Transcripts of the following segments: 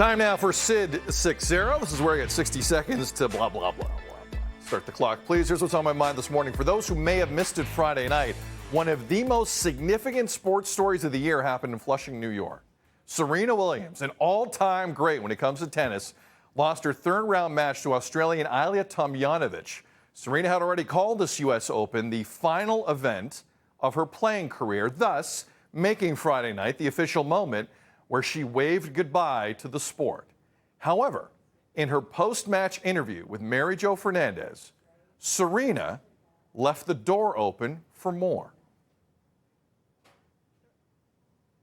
Time now for Sid 6-0. This is where you get 60 seconds to blah, blah, blah, blah, blah. Start the clock, please. Here's what's on my mind this morning. For those who may have missed it Friday night, one of the most significant sports stories of the year happened in Flushing, New York. Serena Williams, an all-time great when it comes to tennis, lost her third-round match to Australian Ilia Tomljanovic. Serena had already called this U.S. Open the final event of her playing career, thus making Friday night the official moment where she waved goodbye to the sport. However, in her post-match interview with Mary Jo Fernandez, Serena left the door open for more.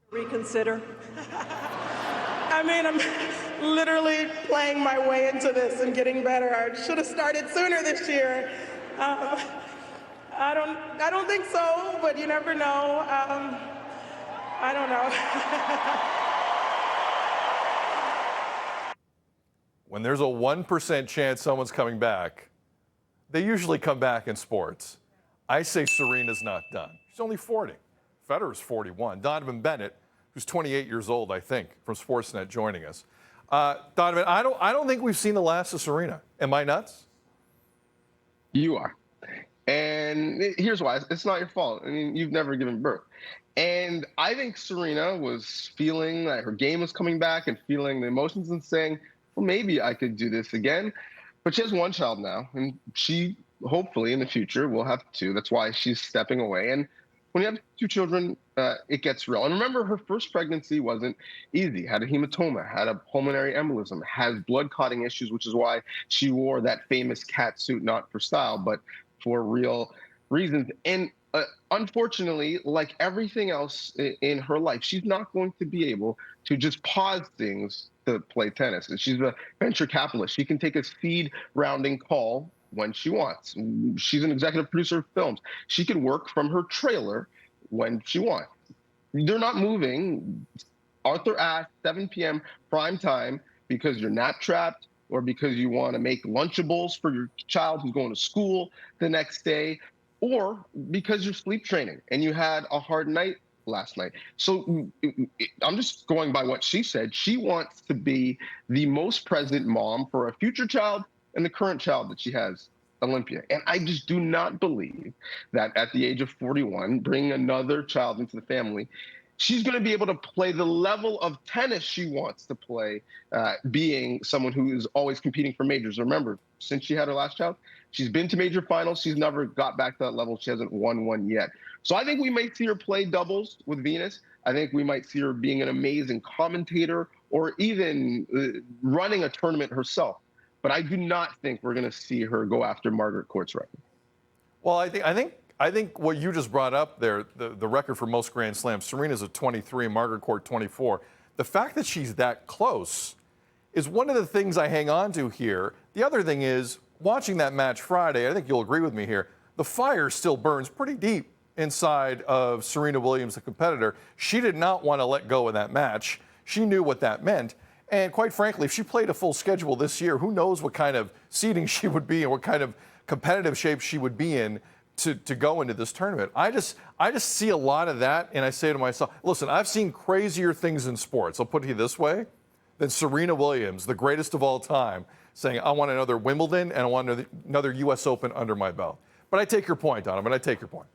Reconsider. I mean, I'm literally playing my way into this and getting better. I should have started sooner this year. I don't think so, but you never know. I don't know. When there's a 1% chance someone's coming back, they usually come back in sports. I say Serena's not done. She's only 40. Federer's 41. Donovan Bennett, who's 28 years old, I think, from Sportsnet, joining us. Donovan, I don't think we've seen the last of Serena. Am I nuts? You are. And here's why. It's not your fault. I mean, you've never given birth. And I think Serena was feeling that her game was coming back and feeling the emotions and saying, well, maybe I could do this again. But she has one child now, and she hopefully in the future will have two. That's why she's stepping away. And when you have two children, it gets real. And remember, her first pregnancy wasn't easy. Had a hematoma, had a pulmonary embolism, has blood clotting issues, which is why she wore that famous cat suit, not for style, but for real reasons. And unfortunately, like everything else in her life, she's not going to be able to just pause things to play tennis. And she's a venture capitalist. She can take a seed rounding call when she wants. She's an executive producer of films. She can work from her trailer when she wants. They're not moving Arthur Ashe, 7 p.m. prime time because you're nap trapped or because you want to make Lunchables for your child who's going to school the next day, or because you're sleep training and you had a hard night last night. So I'm just going by what she said. She wants to be the most present mom for a future child and the current child that she has, Olympia. And I just do not believe that at the age of 41, bringing another child into the family, she's going to be able to play the level of tennis she wants to play, being someone who is always competing for majors. Remember, since she had her last child, she's been to major finals. She's never got back to that level. She hasn't won one yet. So I think we might see her play doubles with Venus. I think we might see her being an amazing commentator or even running a tournament herself. But I do not think we're going to see her go after Margaret Court's record. Well, I think what you just brought up there, the record for most Grand Slams, Serena's at 23, Margaret Court 24. The fact that she's that close is one of the things I hang on to here. The other thing is, watching that match Friday, I think you'll agree with me here, the fire still burns pretty deep inside of Serena Williams, the competitor. She did not want to let go of that match. She knew what that meant. And quite frankly, if she played a full schedule this year, who knows what kind of seeding she would be and what kind of competitive shape she would be in to go into this tournament. I just see a lot of that, and I say to myself, listen, I've seen crazier things in sports, I'll put it this way, than Serena Williams, the greatest of all time, saying, I want another Wimbledon and I want another U.S. Open under my belt. But I take your point, Donovan, I take your point.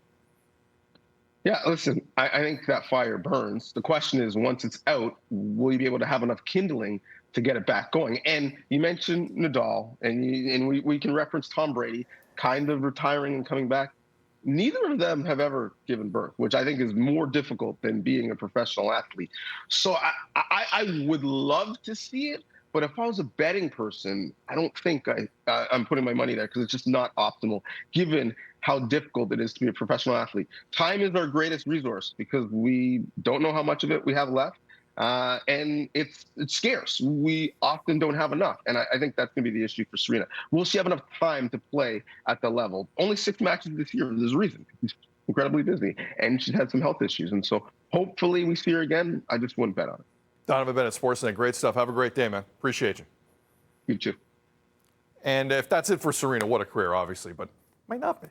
Yeah, listen, I think that fire burns. The question is, once it's out, will you be able to have enough kindling to get it back going? And you mentioned Nadal, and we can reference Tom Brady kind of retiring and coming back. Neither of them have ever given birth, which I think is more difficult than being a professional athlete. So I would love to see it, but if I was a betting person, I don't think I'm putting my money there because it's just not optimal, given how difficult it is to be a professional athlete. Time is our greatest resource because we don't know how much of it we have left. And it's scarce. We often don't have enough. And I think that's going to be the issue for Serena. Will she have enough time to play at the level? Only 6 matches this year. There's a reason. She's incredibly busy. And she's had some health issues. And so hopefully we see her again. I just wouldn't bet on it. Donovan Bennett, Sportsnet. Great stuff. Have a great day, man. Appreciate you. You too. And if that's it for Serena, what a career, obviously. But might not be.